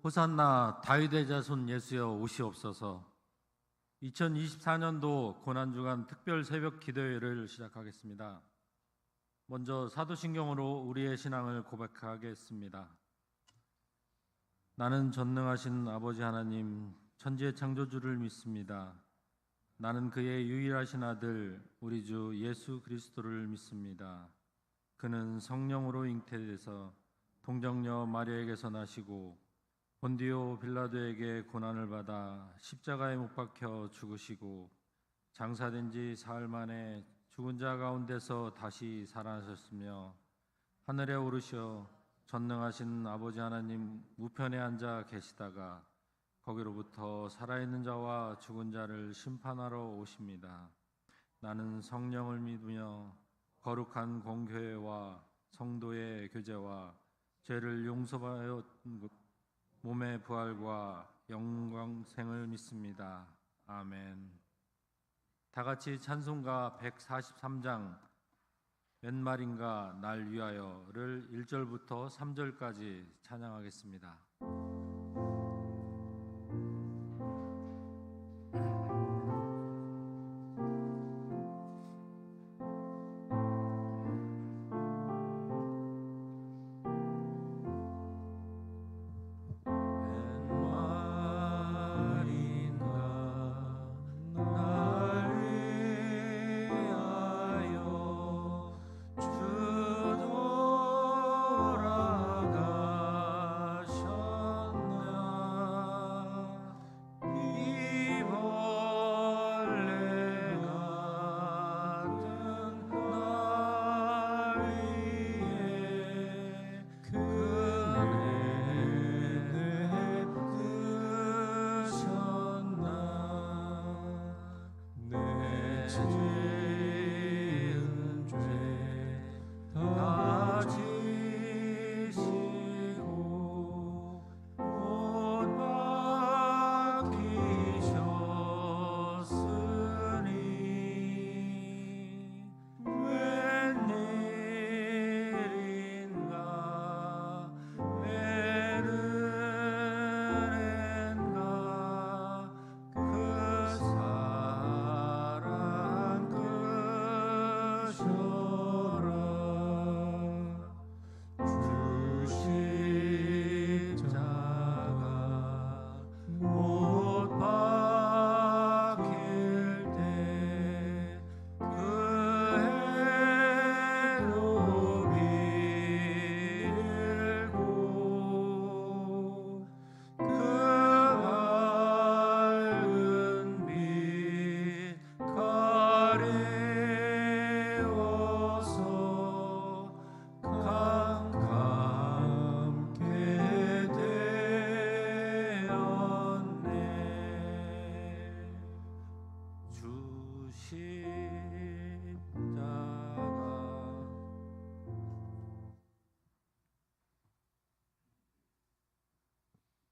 호산나 다윗의 자손 예수여 오시옵소서. 2024년도 고난주간 특별 새벽 기도회를 시작하겠습니다. 먼저 사도신경으로 우리의 신앙을 고백하겠습니다. 나는 전능하신 아버지 하나님 천지의 창조주를 믿습니다. 나는 그의 유일하신 아들 우리 주 예수 그리스도를 믿습니다. 그는 성령으로 잉태돼서 동정녀 마리아에게서 나시고 본디오 빌라도에게 고난을 받아 십자가에 못 박혀 죽으시고 장사된 지 사흘 만에 죽은 자 가운데서 다시 살아나셨으며 하늘에 오르셔 전능하신 아버지 하나님 우편에 앉아 계시다가 거기로부터 살아있는 자와 죽은 자를 심판하러 오십니다. 나는 성령을 믿으며 거룩한 공교회와 성도의 교제와 죄를 용서하여 몸의 부활과 영광생을 믿습니다. 아멘. 다 같이 찬송가 143장 웬 말인가 날 위하여를 1절부터 3절까지 찬양하겠습니다.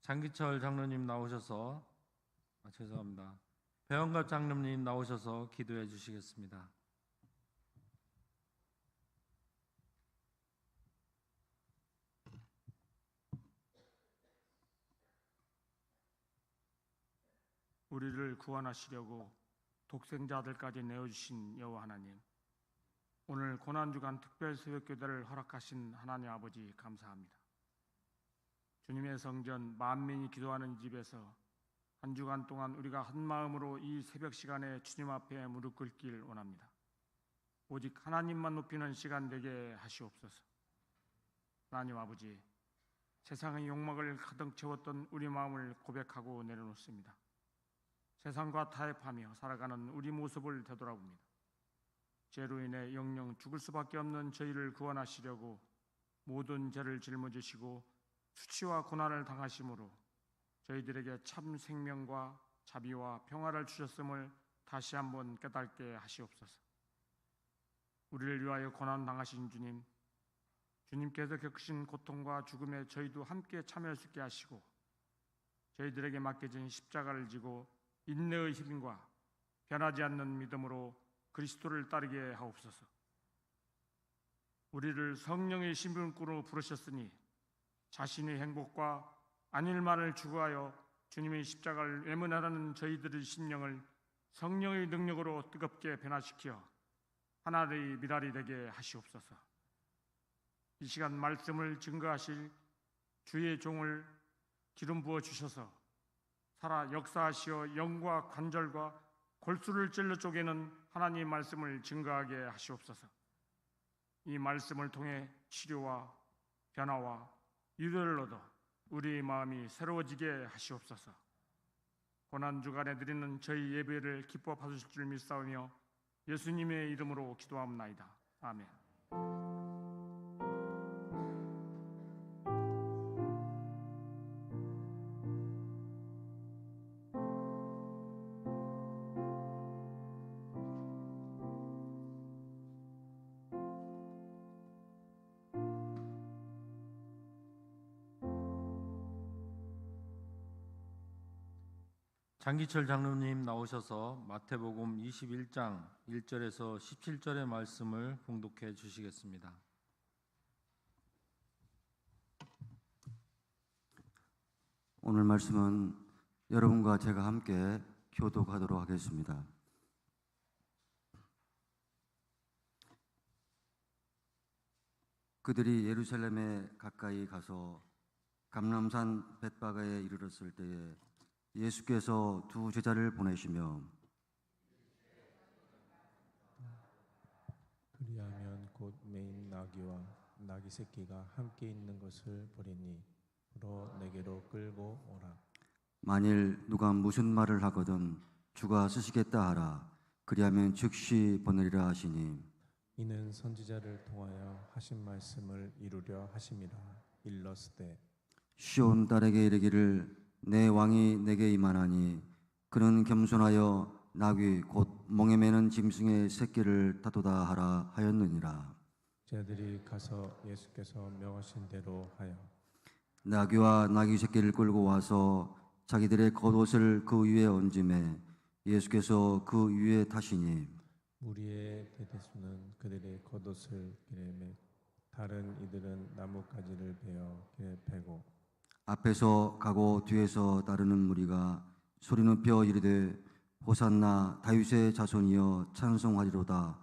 장기철 장로님 나오셔서 죄송합니다. 배원갑 장로님 나오셔서 기도해 주시겠습니다. 우리를 구원하시려고 독생자들까지 내어주신 여호와 하나님, 오늘 고난주간 특별 새벽기도를 허락하신 하나님 아버지 감사합니다. 주님의 성전 만민이 기도하는 집에서 한 주간 동안 우리가 한 마음으로 이 새벽 시간에 주님 앞에 무릎 꿇길 원합니다. 오직 하나님만 높이는 시간 되게 하시옵소서. 하나님 아버지, 세상의 욕망을 가득 채웠던 우리 마음을 고백하고 내려놓습니다. 세상과 타협하며 살아가는 우리 모습을 되돌아봅니다. 죄로 인해 영영 죽을 수밖에 없는 저희를 구원하시려고 모든 죄를 짊어지시고 수치와 고난을 당하심으로 저희들에게 참 생명과 자비와 평화를 주셨음을 다시 한번 깨닫게 하시옵소서. 우리를 위하여 고난 당하신 주님, 주님께서 겪으신 고통과 죽음에 저희도 함께 참여할 수 있게 하시고 저희들에게 맡겨진 십자가를 지고 인내의 힘과 변하지 않는 믿음으로 그리스도를 따르게 하옵소서. 우리를 성령의 신분으로 부르셨으니 자신의 행복과 안일만을 추구하여 주님의 십자가를 외면하는 저희들의 심령을 성령의 능력으로 뜨겁게 변화시켜 하나의 미랄이 되게 하시옵소서. 이 시간 말씀을 증거하실 주의 종을 기름 부어 주셔서 살아 역사하시어 영과 관절과 골수를 찔러 쪼개는 하나님의 말씀을 증거하게 하시옵소서. 이 말씀을 통해 치료와 변화와 유도를 얻어 우리의 마음이 새로워지게 하시옵소서. 고난주간에 드리는 저희 예배를 기뻐 받으실 줄 믿사오며 예수님의 이름으로 기도합나이다. 아멘. 장기철 장로님 나오셔서 마태복음 21장 1절에서 17절의 말씀을 봉독해 주시겠습니다. 오늘 말씀은 여러분과 제가 함께 교독하도록 하겠습니다. 그들이 예루살렘에 가까이 가서 감람산 벳바가에 이르렀을 때에 예수께서 두 제자를 보내시며 그리하면 곧 메인 나귀와 나귀 새끼가 함께 있는 것을 보리니 불어 내게로 끌고 오라. 만일 누가 무슨 말을 하거든 주가 쓰시겠다 하라. 그리하면 즉시 보내리라 하시니 이는 선지자를 통하여 하신 말씀을 이루려 하심이라. 일러스되 시온 딸에게 이르기를 내 왕이 내게 임하나니 그는 겸손하여 나귀 곧 멍에 매는 짐승의 새끼를 다도다 하라 하였느니라. 제자들이 가서 예수께서 명하신 대로 하여 나귀와 나귀 새끼를 끌고 와서 자기들의 겉옷을 그 위에 얹음에 예수께서 그 위에 타시니 무리의 대대수는 그들의 겉옷을 길에 매 다른 이들은 나뭇가지를 베어 길에 패고 앞에서 가고 뒤에서 따르는 무리가 소리 높여 이르되 호산나 다윗의 자손이여 찬송하리로다.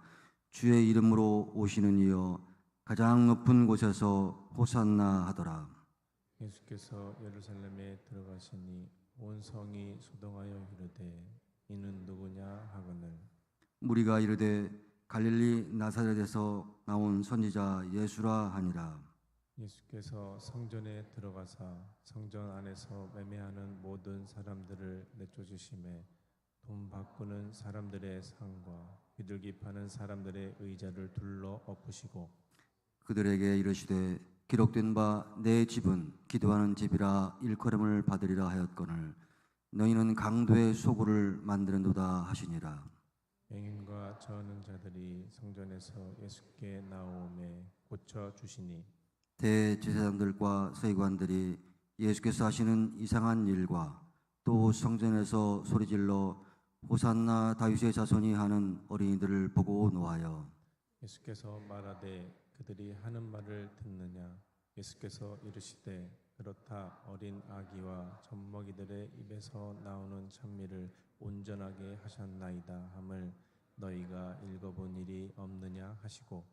주의 이름으로 오시는 이여 가장 높은 곳에서 호산나 하더라. 예수께서 예루살렘에 들어가시니 온 성이 소동하여 이르되 이는 누구냐 하거늘 무리가 이르되 갈릴리 나사렛에서 나온 선지자 예수라 하니라. 예수께서 성전에 들어가사 성전 안에서 매매하는 모든 사람들을 내쫓으심에 돈 바꾸는 사람들의 상과 비둘기 파는 사람들의 의자를 둘러 엎으시고 그들에게 이르시되 기록된 바 내 집은 기도하는 집이라 일컬음을 받으리라 하였거늘 너희는 강도의 소굴을 만드는도다 하시니라. 맹인과 저는 자들이 성전에서 예수께 나오매 고쳐 주시니 대제사장들과 서기관들이 예수께서 하시는 이상한 일과 또 성전에서 소리질러 호산나 다윗의 자손이 하는 어린이들을 보고 노하여 예수께서 말하되 그들이 하는 말을 듣느냐. 예수께서 이르시되 그렇다. 어린 아기와 젖먹이들의 입에서 나오는 찬미를 온전하게 하셨나이다 함을 너희가 읽어본 일이 없느냐 하시고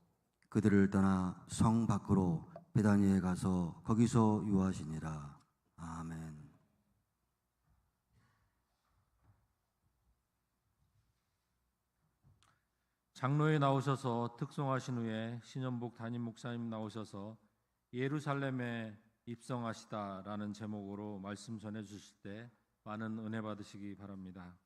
그들을 떠나 성 밖으로 베다니에 가서 거기서 유하시니라. 아멘. 장로에 나오셔서 특송하신 후에 신현복 담임 목사님 나오셔서 예루살렘에 입성하시다라는 제목으로 말씀 전해 주실 때 많은 은혜 받으시기 바랍니다.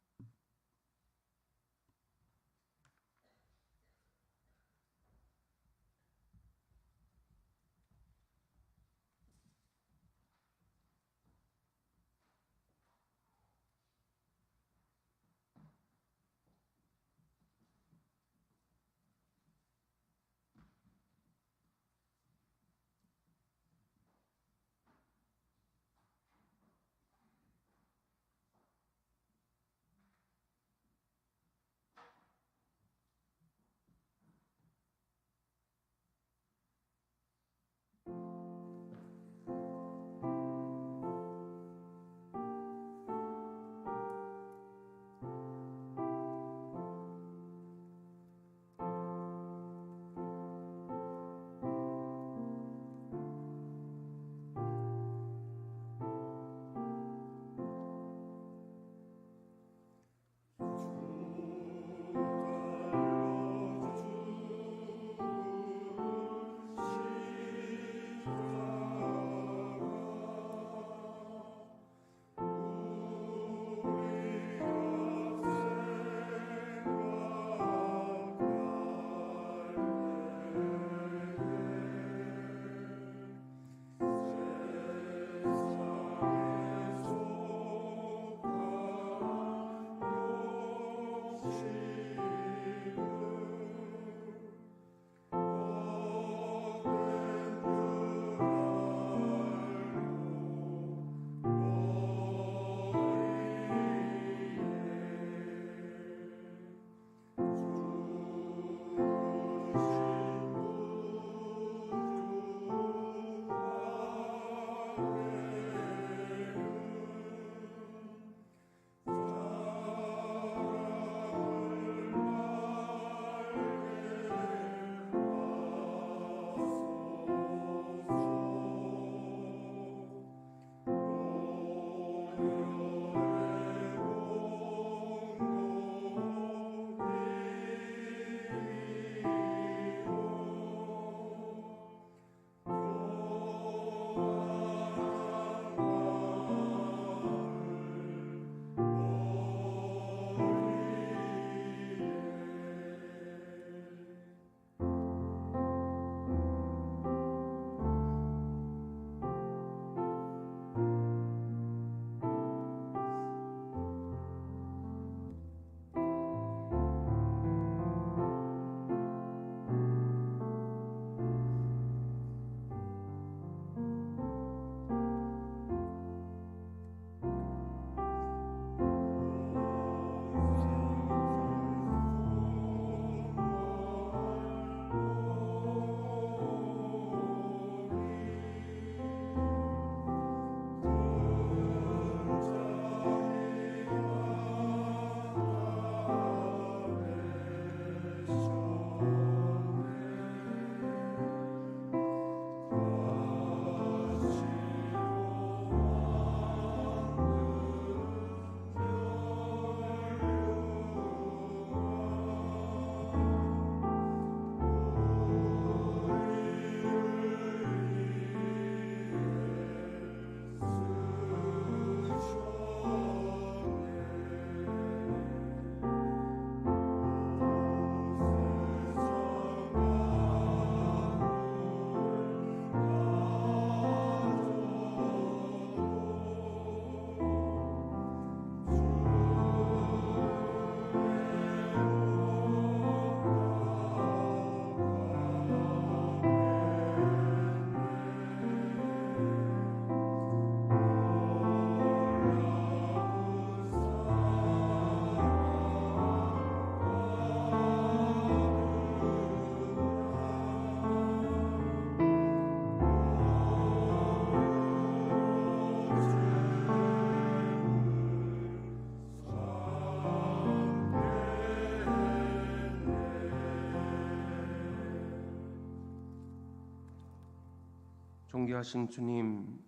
존귀하신 주님,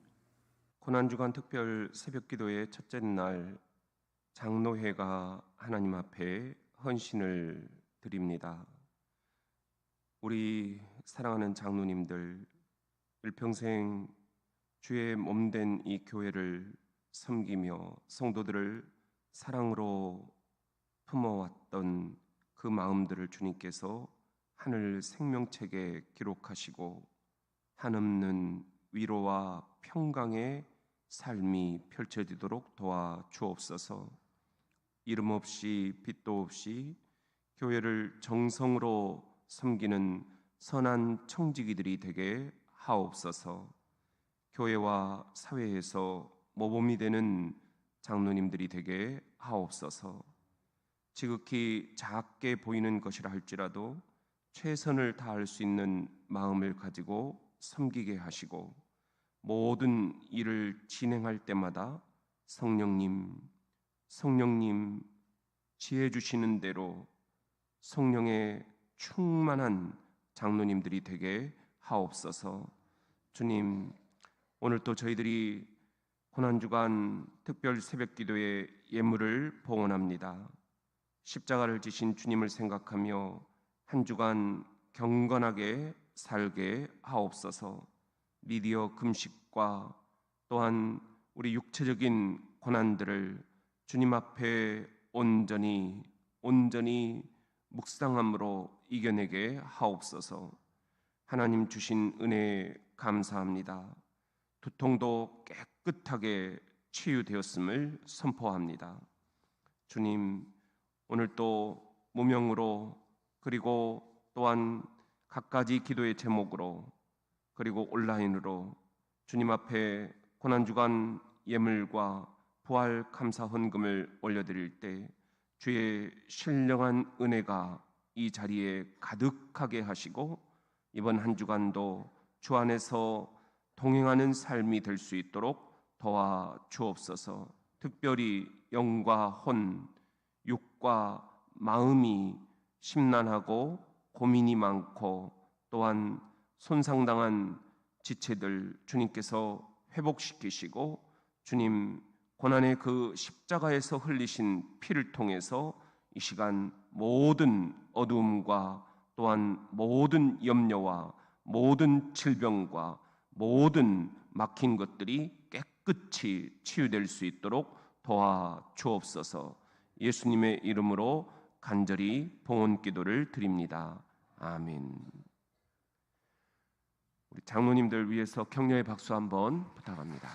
고난주간 특별 새벽기도의 첫째 날 장로회가 하나님 앞에 헌신을 드립니다. 우리 사랑하는 장로님들, 일평생 주의 몸된 이 교회를 섬기며 성도들을 사랑으로 품어왔던 그 마음들을 주님께서 하늘 생명책에 기록하시고 한없는 위로와 평강의 삶이 펼쳐지도록 도와 주옵소서. 이름 없이 빛도 없이 교회를 정성으로 섬기는 선한 청지기들이 되게 하옵소서. 교회와 사회에서 모범이 되는 장로님들이 되게 하옵소서. 지극히 작게 보이는 것이라 할지라도 최선을 다할 수 있는 마음을 가지고 섬기게 하시고 모든 일을 진행할 때마다 성령님 지혜 주시는 대로 성령의 충만한 장로님들이 되게 하옵소서. 주님, 오늘 또 저희들이 고난주간 특별 새벽기도의 예물을 봉헌합니다. 십자가를 지신 주님을 생각하며 한 주간 경건하게 살게 하옵소서. 미디어 금식과 또한 우리 육체적인 고난들을 주님 앞에 온전히 묵상함으로 이겨내게 하옵소서. 하나님 주신 은혜에 감사합니다. 두통도 깨끗하게 치유되었음을 선포합니다. 주님, 오늘 또 무명으로 그리고 또한 갖가지 기도의 제목으로 그리고 온라인으로 주님 앞에 고난주간 예물과 부활 감사 헌금을 올려드릴 때 주의 신령한 은혜가 이 자리에 가득하게 하시고 이번 한 주간도 주 안에서 동행하는 삶이 될 수 있도록 도와 주옵소서. 특별히 영과 혼, 육과 마음이 심란하고 고민이 많고 또한 손상당한 지체들 주님께서 회복시키시고 주님 고난의 그 십자가에서 흘리신 피를 통해서 이 시간 모든 어두움과 또한 모든 염려와 모든 질병과 모든 막힌 것들이 깨끗이 치유될 수 있도록 도와 주옵소서. 예수님의 이름으로 간절히 봉헌 기도를 드립니다. 아멘. 우리 장로님들 위해서 격려의 박수 한번 부탁합니다.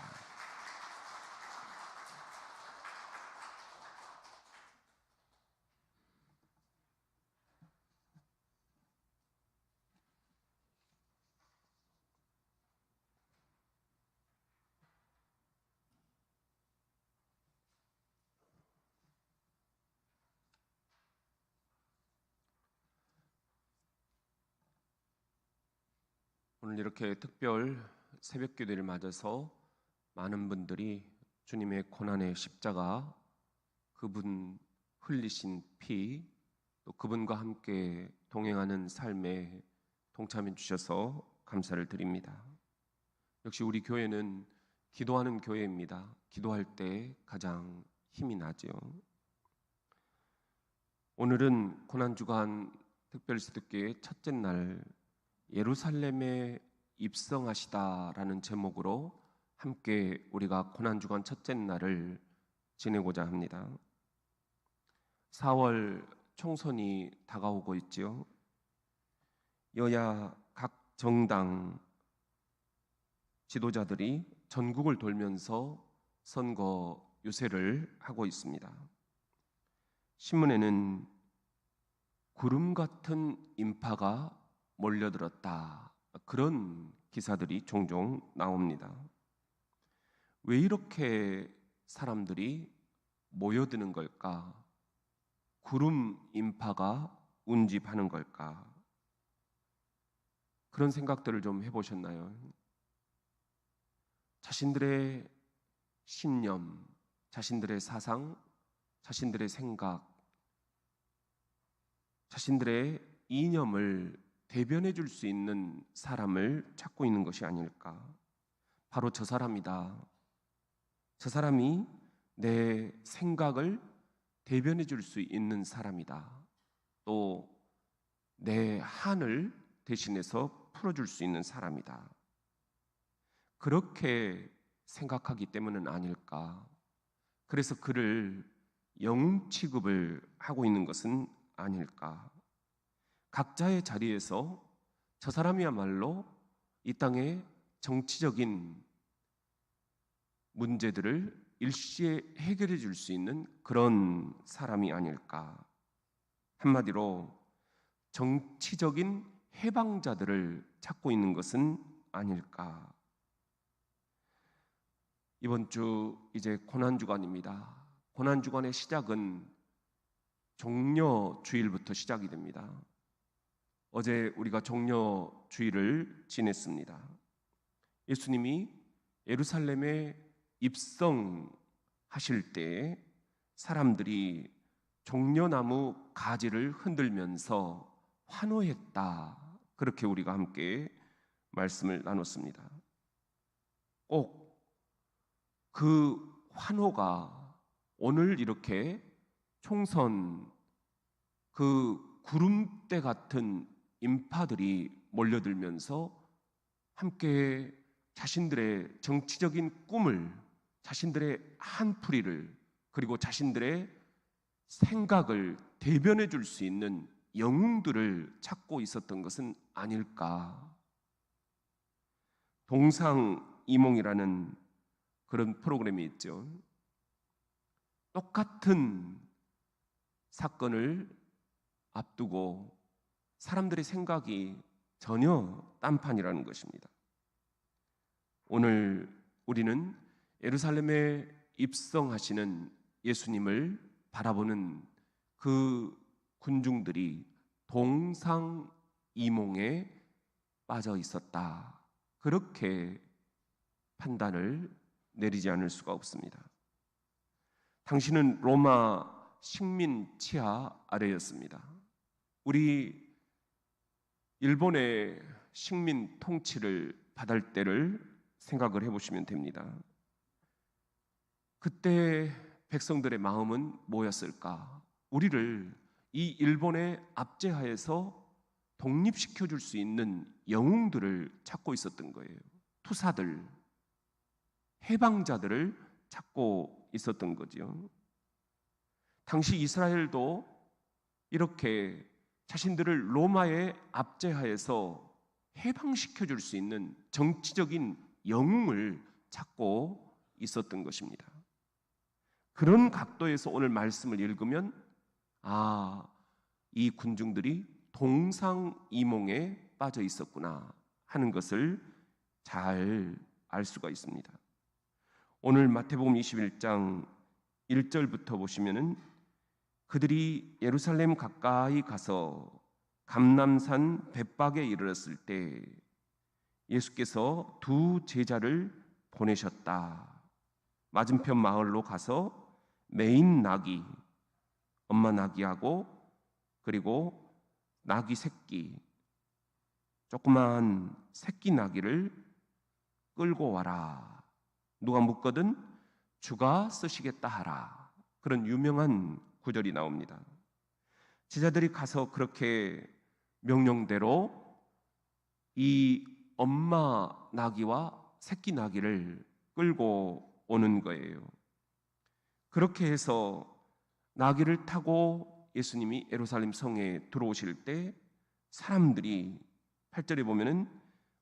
오늘 이렇게 특별 새벽 기도를 맞아서 많은 분들이 주님의 고난의 십자가, 그분 흘리신 피, 또 그분과 함께 동행하는 삶에 동참해 주셔서 감사를 드립니다. 역시 우리 교회는 기도하는 교회입니다. 기도할 때 가장 힘이 나죠. 오늘은 고난주간 특별새벽기도의 첫째 날 예루살렘에 입성하시다라는 제목으로 함께 우리가 고난주간 첫째 날을 지내고자 합니다. 4월 총선이 다가오고 있지요. 여야 각 정당 지도자들이 전국을 돌면서 선거 유세를 하고 있습니다. 신문에는 구름 같은 인파가 몰려들었다, 그런 기사들이 종종 나옵니다. 왜 이렇게 사람들이 모여드는 걸까? 구름 인파가 운집하는 걸까? 그런 생각들을 좀 해보셨나요? 자신들의 신념, 자신들의 사상, 자신들의 생각, 자신들의 이념을 대변해 줄 수 있는 사람을 찾고 있는 것이 아닐까? 바로 저 사람이다. 저 사람이 내 생각을 대변해 줄 수 있는 사람이다. 또 내 한을 대신해서 풀어줄 수 있는 사람이다. 그렇게 생각하기 때문은 아닐까. 그래서 그를 영웅 취급을 하고 있는 것은 아닐까. 각자의 자리에서 저 사람이야말로 이 땅의 정치적인 문제들을 일시에 해결해 줄 수 있는 그런 사람이 아닐까. 한마디로 정치적인 해방자들을 찾고 있는 것은 아닐까. 이번 주 이제 고난주간입니다. 고난주간의 시작은 종려주일부터 시작이 됩니다. 어제 우리가 종려주일을 지냈습니다. 예수님이 예루살렘에 입성하실 때 사람들이 종려나무 가지를 흔들면서 환호했다. 그렇게 우리가 함께 말씀을 나눴습니다. 꼭 그 환호가 오늘 이렇게 총선 그 구름대 같은 인파들이 몰려들면서 함께 자신들의 정치적인 꿈을, 자신들의 한풀이를, 그리고 자신들의 생각을 대변해 줄 수 있는 영웅들을 찾고 있었던 것은 아닐까. 동상이몽이라는 그런 프로그램이 있죠. 똑같은 사건을 앞두고 사람들의 생각이 전혀 딴판이라는 것입니다. 오늘 우리는 예루살렘에 입성하시는 예수님을 바라보는 그 군중들이 동상이몽에 빠져 있었다. 그렇게 판단을 내리지 않을 수가 없습니다. 당신은 로마 식민 치하 아래였습니다. 우리 일본의 식민 통치를 받을 때를 생각을 해보시면 됩니다. 그때 백성들의 마음은 뭐였을까? 우리를 이 일본의 압제하에서 독립시켜 줄 수 있는 영웅들을 찾고 있었던 거예요. 투사들, 해방자들을 찾고 있었던 거죠. 당시 이스라엘도 이렇게 자신들을 로마의 압제하에서 해방시켜 줄 수 있는 정치적인 영웅을 찾고 있었던 것입니다. 그런 각도에서 오늘 말씀을 읽으면 이 군중들이 동상이몽에 빠져 있었구나 하는 것을 잘 알 수가 있습니다. 오늘 마태복음 21장 1절부터 보시면은 그들이 예루살렘 가까이 가서 감람산 벳박에 이르렀을 때 예수께서 두 제자를 보내셨다. 맞은편 마을로 가서 메인 나귀, 엄마 나귀하고 그리고 나귀 새끼, 조그만 새끼 나귀를 끌고 와라. 누가 묻거든 주가 쓰시겠다 하라. 그런 유명한 구절이 나옵니다. 제자들이 가서 그렇게 명령대로 이 엄마 나귀와 새끼 나귀를 끌고 오는 거예요. 그렇게 해서 나귀를 타고 예수님이 예루살렘 성에 들어오실 때 사람들이 8절에 보면은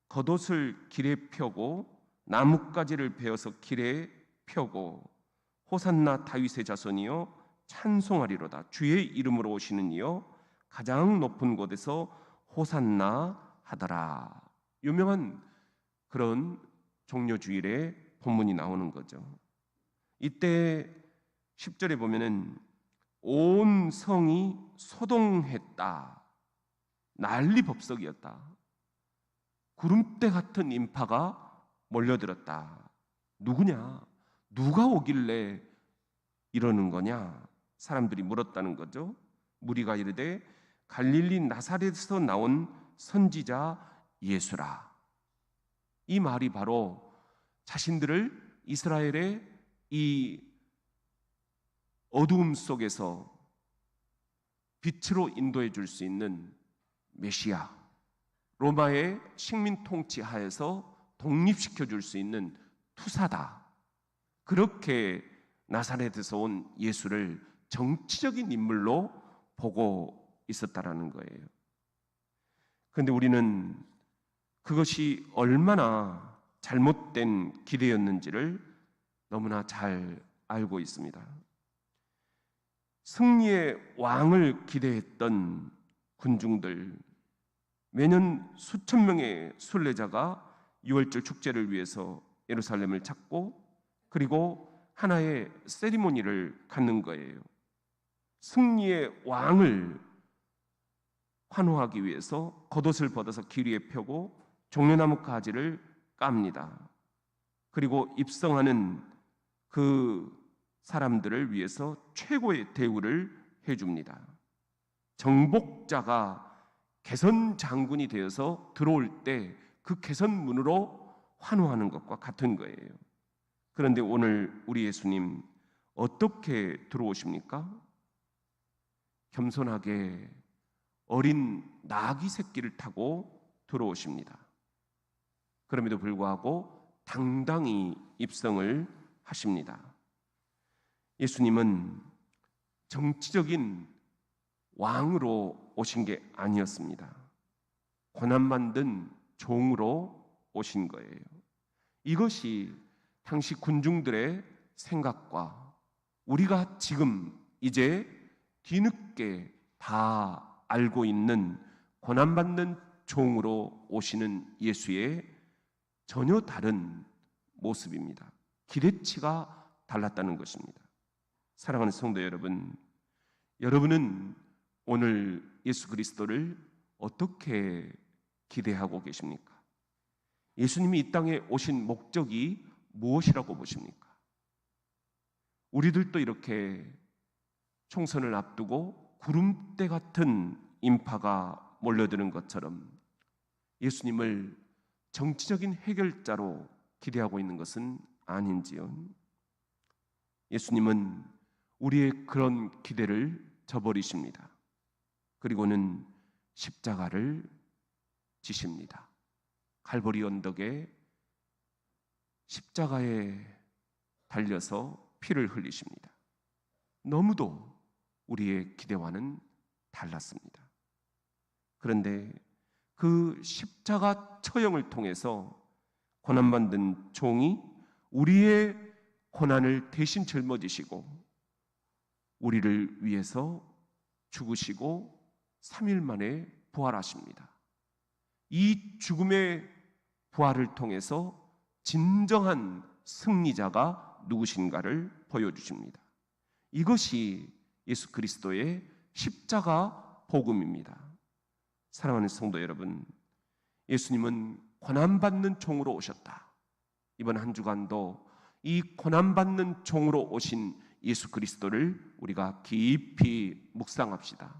겉옷을 길에 펴고 나뭇가지를 베어서 길에 펴고 호산나 다윗의 자손이여 찬송하리로다. 주의 이름으로 오시는 이여 가장 높은 곳에서 호산나 하더라. 유명한 그런 종려주일의 본문이 나오는 거죠. 이때 10절에 보면은 온 성이 소동했다. 난리법석이었다. 구름대 같은 인파가 몰려들었다. 누구냐? 누가 오길래 이러는 거냐? 사람들이 물었다는 거죠. 무리가 이르되 갈릴리 나사렛에서 나온 선지자 예수라. 이 말이 바로 자신들을 이스라엘의 이 어두움 속에서 빛으로 인도해 줄 수 있는 메시아, 로마의 식민 통치 하에서 독립시켜 줄 수 있는 투사다. 그렇게 나사렛에서 온 예수를 정치적인 인물로 보고 있었다라는 거예요. 그런데 우리는 그것이 얼마나 잘못된 기대였는지를 너무나 잘 알고 있습니다. 승리의 왕을 기대했던 군중들, 매년 수천 명의 순례자가 유월절 축제를 위해서 예루살렘을 찾고 그리고 하나의 세리머니를 갖는 거예요. 승리의 왕을 환호하기 위해서 겉옷을 벗어서 길 위에 펴고 종려나무 가지를 깝니다. 그리고 입성하는 그 사람들을 위해서 최고의 대우를 해줍니다. 정복자가 개선 장군이 되어서 들어올 때 그 개선 문으로 환호하는 것과 같은 거예요. 그런데 오늘 우리 예수님 어떻게 들어오십니까? 겸손하게 어린 나귀 새끼를 타고 들어오십니다. 그럼에도 불구하고 당당히 입성을 하십니다. 예수님은 정치적인 왕으로 오신 게 아니었습니다. 고난받는 종으로 오신 거예요. 이것이 당시 군중들의 생각과 우리가 지금 이제 뒤늦게 다 알고 있는 고난받는 종으로 오시는 예수의 전혀 다른 모습입니다. 기대치가 달랐다는 것입니다. 사랑하는 성도 여러분, 여러분은 오늘 예수 그리스도를 어떻게 기대하고 계십니까? 예수님이 이 땅에 오신 목적이 무엇이라고 보십니까? 우리들도 이렇게 총선을 앞두고 구름대 같은 인파가 몰려드는 것처럼 예수님을 정치적인 해결자로 기대하고 있는 것은 아닌지요? 예수님은 우리의 그런 기대를 저버리십니다. 그리고는 십자가를 지십니다. 갈보리 언덕에 십자가에 달려서 피를 흘리십니다. 너무도 우리의 기대와는 달랐습니다. 그런데 그 십자가 처형을 통해서 고난받는 종이 우리의 고난을 대신 짊어지시고 우리를 위해서 죽으시고 3일 만에 부활하십니다. 이 죽음의 부활을 통해서 진정한 승리자가 누구신가를 보여주십니다. 이것이 예수 그리스도의 십자가 복음입니다. 사랑하는 성도 여러분, 예수님은 고난받는 종으로 오셨다. 이번 한 주간도 이 고난받는 종으로 오신 예수 그리스도를 우리가 깊이 묵상합시다.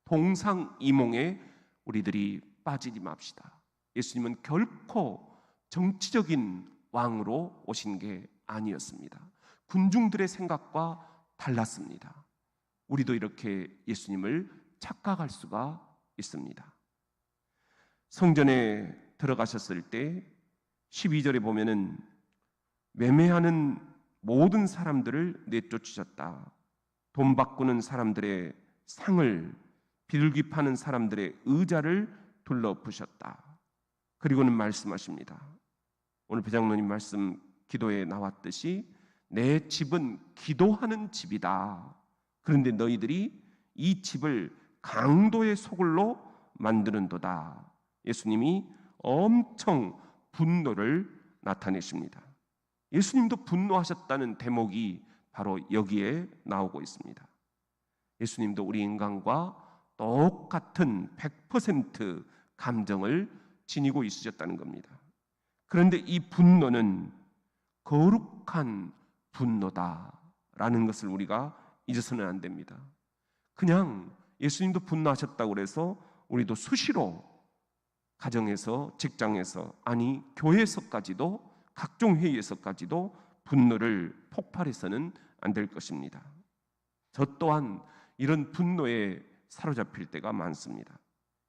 동상이몽에 우리들이 빠지지 맙시다. 예수님은 결코 정치적인 왕으로 오신 게 아니었습니다. 군중들의 생각과 달랐습니다. 우리도 이렇게 예수님을 착각할 수가 있습니다. 성전에 들어가셨을 때 12절에 보면은 매매하는 모든 사람들을 내쫓으셨다. 돈 바꾸는 사람들의 상을, 비둘기 파는 사람들의 의자를 둘러부셨다. 그리고는 말씀하십니다. 오늘 배장로님 말씀 기도에 나왔듯이 내 집은 기도하는 집이다. 그런데 너희들이 이 집을 강도의 소굴로 만드는도다. 예수님이 엄청 분노를 나타내십니다. 예수님도 분노하셨다는 대목이 바로 여기에 나오고 있습니다. 예수님도 우리 인간과 똑같은 100% 감정을 지니고 있으셨다는 겁니다. 그런데 이 분노는 거룩한 분노다라는 것을 우리가 잊어서는 안 됩니다. 그냥 예수님도 분노하셨다고 해서 우리도 수시로 가정에서, 직장에서, 아니 교회에서까지도 각종 회의에서까지도 분노를 폭발해서는 안 될 것입니다. 저 또한 이런 분노에 사로잡힐 때가 많습니다.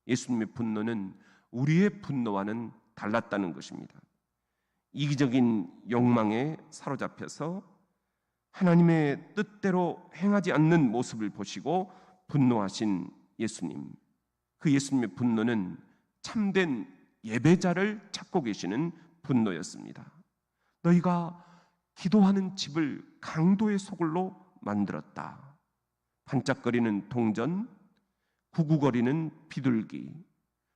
예수님의 분노는 우리의 분노와는 달랐다는 것입니다. 이기적인 욕망에 사로잡혀서 하나님의 뜻대로 행하지 않는 모습을 보시고 분노하신 예수님, 그 예수님의 분노는 참된 예배자를 찾고 계시는 분노였습니다. 너희가 기도하는 집을 강도의 소굴로 만들었다. 반짝거리는 동전, 구구거리는 비둘기,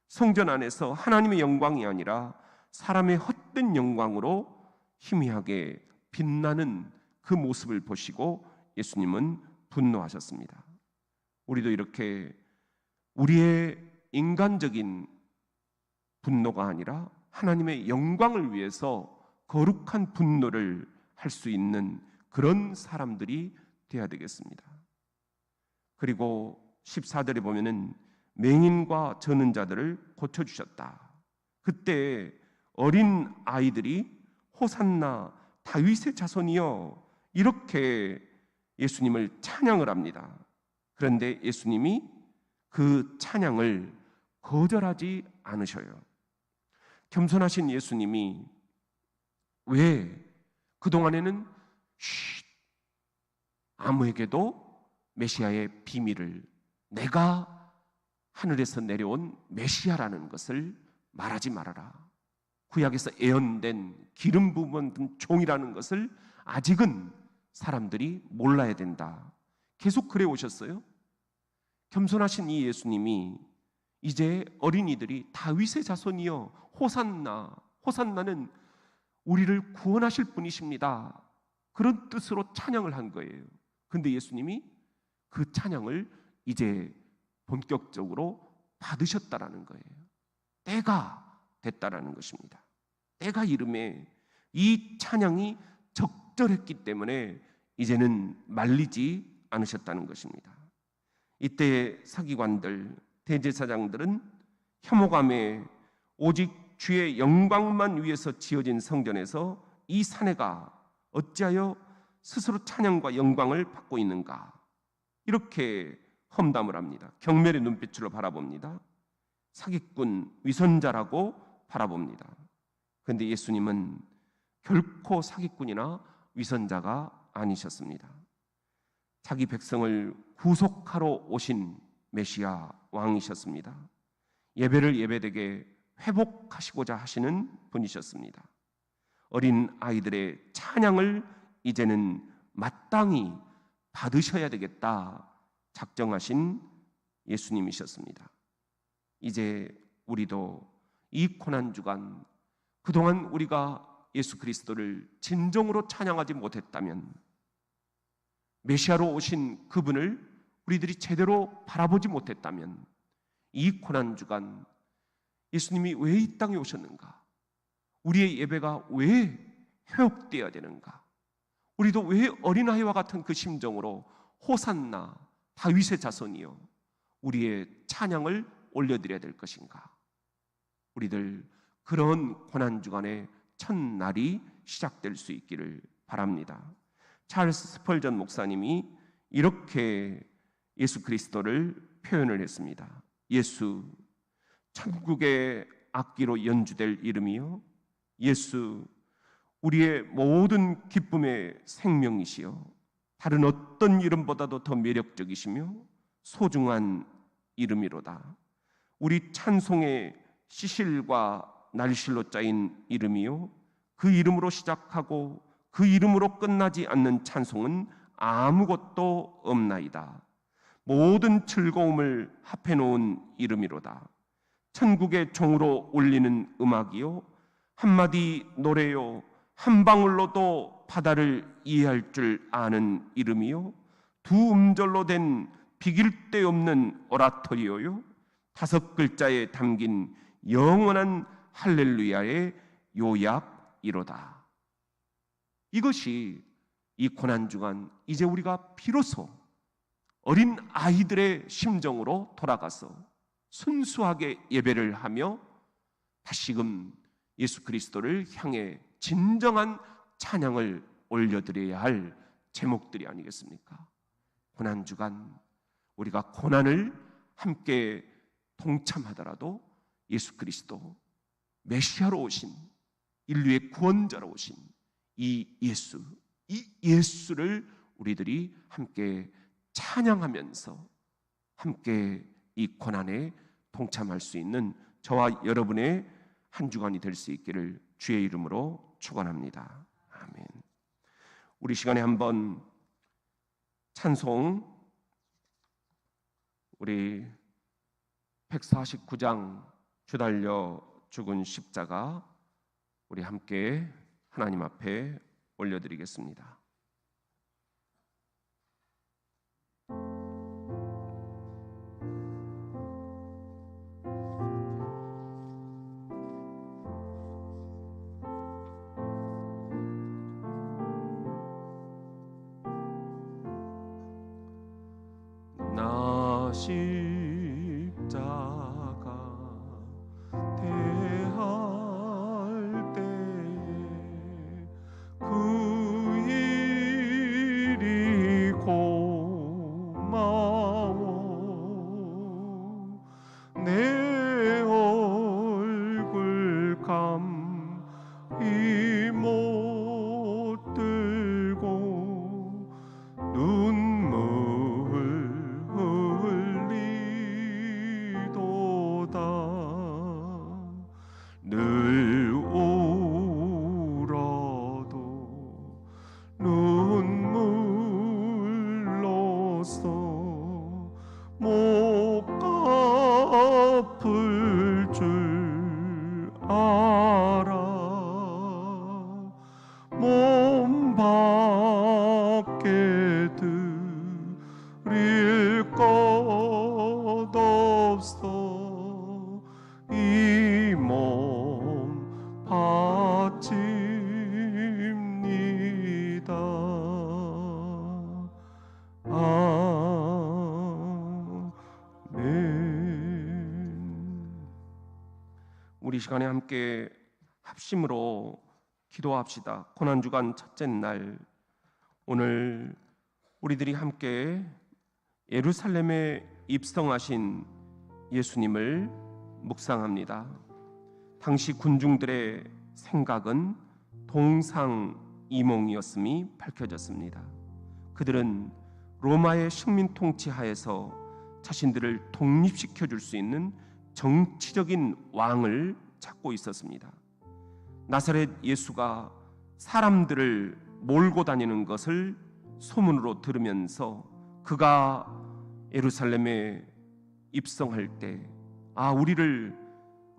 성전 안에서 하나님의 영광이 아니라 사람의 헛된 영광으로 희미하게 빛나는 그 모습을 보시고 예수님은 분노하셨습니다. 우리도 이렇게 우리의 인간적인 분노가 아니라 하나님의 영광을 위해서 거룩한 분노를 할 수 있는 그런 사람들이 되어야 되겠습니다. 그리고 14절에 보면은 맹인과 저는 자들을 고쳐주셨다. 그때 어린 아이들이 호산나 다윗의 자손이여 이렇게 예수님을 찬양을 합니다. 그런데 예수님이 그 찬양을 거절하지 않으셔요. 겸손하신 예수님이 왜 그동안에는 아무에게도 메시아의 비밀을, 내가 하늘에서 내려온 메시아라는 것을 말하지 말아라, 구약에서 예언된 기름 부은 종이라는 것을 아직은 사람들이 몰라야 된다, 계속 그래 오셨어요. 겸손하신 이 예수님이 이제 어린이들이 다윗의 자손이여 호산나, 호산나는 우리를 구원하실 분이십니다, 그런 뜻으로 찬양을 한 거예요. 근데 예수님이 그 찬양을 이제 본격적으로 받으셨다라는 거예요. 때가 됐다라는 것입니다. 때가 이름에 이 찬양이 적절했기 때문에 이제는 말리지 않으셨다는 것입니다. 이때 서기관들, 대제사장들은 혐오감에 오직 주의 영광만 위해서 지어진 성전에서 이 사내가 어찌하여 스스로 찬양과 영광을 받고 있는가, 이렇게 험담을 합니다. 경멸의 눈빛으로 바라봅니다. 사기꾼, 위선자라고 바라봅니다. 그런데 예수님은 결코 사기꾼이나 위선자가 아니셨습니다. 자기 백성을 구속하러 오신 메시아 왕이셨습니다. 예배를 예배되게 회복하시고자 하시는 분이셨습니다. 어린 아이들의 찬양을 이제는 마땅히 받으셔야 되겠다 작정하신 예수님이셨습니다. 이제 우리도 이 고난주간 그동안 우리가 예수 그리스도를 진정으로 찬양하지 못했다면, 메시아로 오신 그분을 우리들이 제대로 바라보지 못했다면, 이 고난주간 예수님이 왜 이 땅에 오셨는가? 우리의 예배가 왜 회복되어야 되는가? 우리도 왜 어린아이와 같은 그 심정으로 호산나 다윗의 자손이여 우리의 찬양을 올려드려야 될 것인가? 우리들 그런 고난주간의 첫날이 시작될 수 있기를 바랍니다. 찰스 스펄전 목사님이 이렇게 예수 그리스도를 표현을 했습니다. 예수, 천국의 악기로 연주될 이름이요, 예수, 우리의 모든 기쁨의 생명이시여 다른 어떤 이름보다도 더 매력적이시며 소중한 이름이로다. 우리 찬송의 시실과 날실로 짜인 이름이요, 그 이름으로 시작하고 그 이름으로 끝나지 않는 찬송은 아무것도 없나이다. 모든 즐거움을 합해 놓은 이름이로다. 천국의 종으로 울리는 음악이요, 한마디 노래요, 한 방울로도 바다를 이해할 줄 아는 이름이요, 두 음절로 된 비길 데 없는 오라토리오요, 5글자에 담긴 영원한 할렐루야의 요약이로다. 이것이 이 고난주간 이제 우리가 비로소 어린 아이들의 심정으로 돌아가서 순수하게 예배를 하며 다시금 예수 그리스도를 향해 진정한 찬양을 올려드려야 할 제목들이 아니겠습니까? 고난주간 우리가 고난을 함께 동참하더라도 예수 그리스도 메시아로 오신, 인류의 구원자로 오신 이 예수를 우리들이 함께 찬양하면서 함께 이 고난에 동참할 수 있는 저와 여러분의 한 주간이 될 수 있기를 주의 이름으로 축원합니다. 아멘. 우리 시간에 한번 찬송 우리 149장 주달려 죽은 십자가 우리 함께 하나님 앞에 올려드리겠습니다. 나 십자가 대할 때 그 일이 고마워 내 얼굴 감히 못 들고 눈물 흘리도다 늘 울어도 눈물로써 못 갚을 줄 알아 몸 밖에 드릴 것 없어 이 몸 바칩니다. 아멘. 우리 시간에 함께 합심으로 기도합시다. 고난주간 첫째 날 오늘 우리들이 함께 예루살렘에 입성하신 예수님을 묵상합니다. 당시 군중들의 생각은 동상이몽이었음이 밝혀졌습니다. 그들은 로마의 식민 통치 하에서 자신들을 독립시켜 줄 수 있는 정치적인 왕을 찾고 있었습니다. 나사렛 예수가 사람들을 몰고 다니는 것을 소문으로 들으면서 그가 예루살렘에 입성할 때 우리를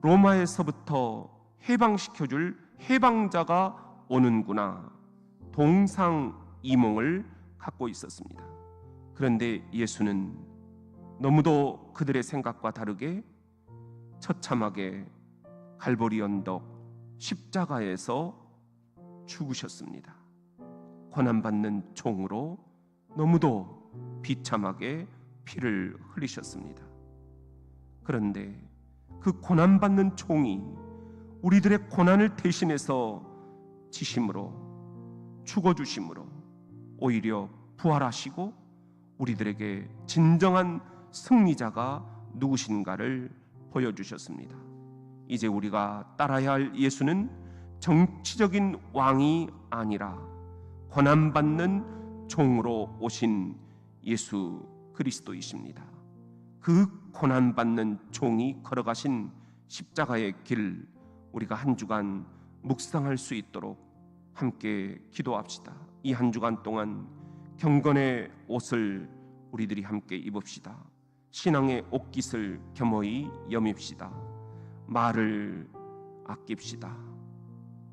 로마에서부터 해방시켜줄 해방자가 오는구나 동상이몽을 갖고 있었습니다. 그런데 예수는 너무도 그들의 생각과 다르게 처참하게 갈보리 언덕 십자가에서 죽으셨습니다. 고난받는 종으로 너무도 비참하게 피를 흘리셨습니다. 그런데 그 고난받는 종이 우리들의 고난을 대신해서 지심으로 죽어주심으로 오히려 부활하시고 우리들에게 진정한 승리자가 누구신가를 보여주셨습니다. 이제 우리가 따라야 할 예수는 정치적인 왕이 아니라 고난받는 종으로 오신 예수 그리스도이십니다. 그 고난받는 종이 걸어가신 십자가의 길 우리가 한 주간 묵상할 수 있도록 함께 기도합시다. 이 한 주간 동안 경건의 옷을 우리들이 함께 입읍시다. 신앙의 옷깃을 겸허히 여밉시다. 말을 아낍시다.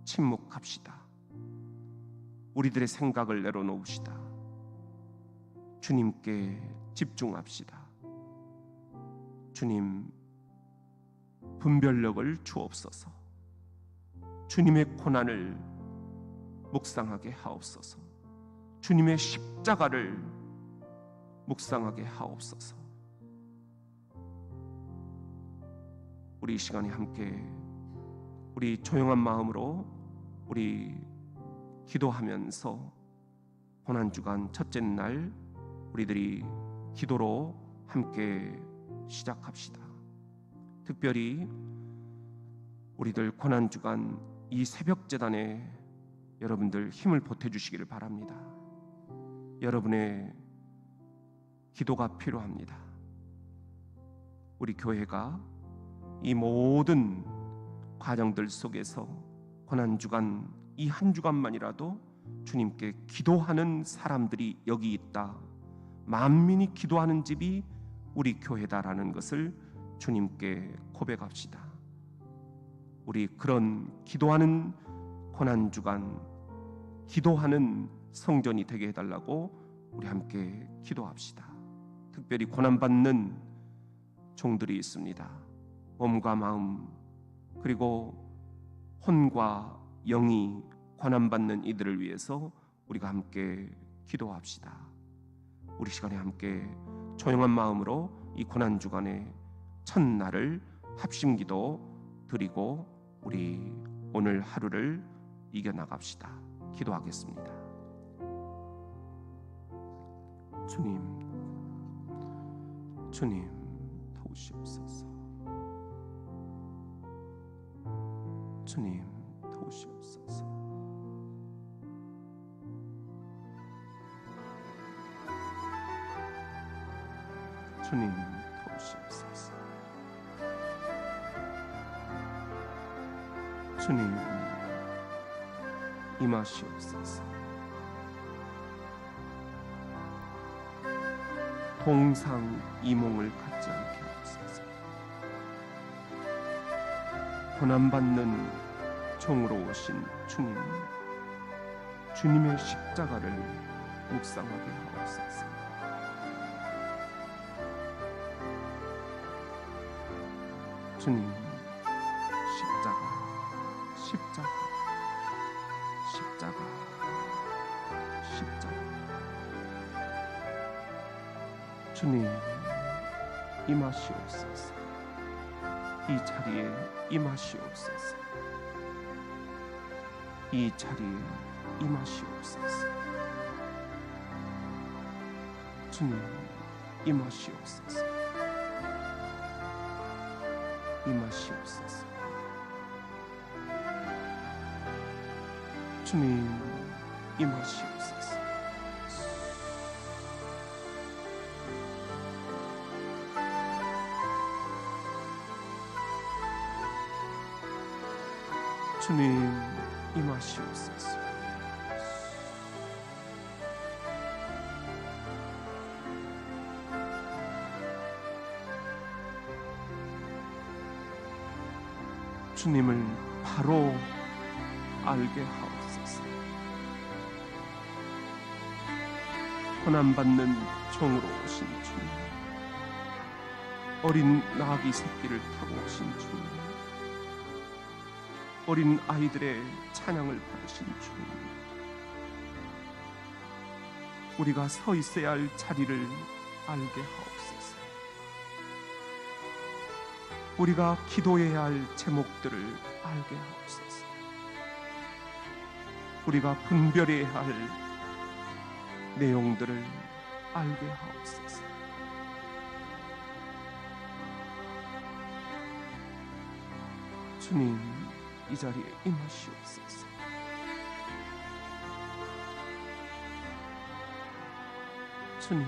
침묵합시다. 우리들의 생각을 내려놓읍시다. 주님께 집중합시다. 주님, 분별력을 주옵소서. 주님의 고난을 묵상하게 하옵소서. 주님의 십자가를 묵상하게 하옵소서. 우리 이 시간에 함께 우리 조용한 마음으로 우리 기도하면서 고난주간 첫째 날 우리들이 기도로 함께 시작합시다. 특별히 우리들 고난주간 이 새벽재단에 여러분들 힘을 보태주시기를 바랍니다. 여러분의 기도가 필요합니다. 우리 교회가 이 모든 과정들 속에서 고난주간 이 한 주간만이라도 주님께 기도하는 사람들이 여기 있다, 만민이 기도하는 집이 우리 교회다라는 것을 주님께 고백합시다. 우리 그런 기도하는 고난주간, 기도하는 성전이 되게 해달라고 우리 함께 기도합시다. 특별히 고난받는 종들이 있습니다. 몸과 마음 그리고 혼과 영이 고난받는 이들을 위해서 우리가 함께 기도합시다. 우리 시간에 함께 조용한 마음으로 이 고난주간의 첫날을 합심기도 드리고 우리 오늘 하루를 이겨나갑시다. 기도하겠습니다. 주님 도우시옵소서. 주님 도우시옵소서. 주님 도우시옵소서. 주님 임하시옵소서. 동상이몽을 갖지 않게 하옵소서. 고난받는 종으로 오신 주님, 주님의 십자가를 묵상하게 하옵소서. 주님, 십자가 주님 임하시옵소서. 이 자리에 임하시옵소서. 이 자리에 임하시옵소서. 주님 임하시옵소서. 임하시옵소서. 주님 임하시옵소서. 주님 임하시옵소서. 주님을 바로 알게 하옵소서. 고난받는 종으로 오신 주님, 어린 나귀 새끼를 타고 오신 주님, 어린 아이들의 찬양을 받으신 주님, 우리가 서 있어야 할 자리를 알게 하옵소서. 우리가 기도해야 할 제목들을 알게 하옵소서. 우리가 분별해야 할 내용들을 알게 하옵소서. 주님, 이 자리에 임하시옵소서. 주님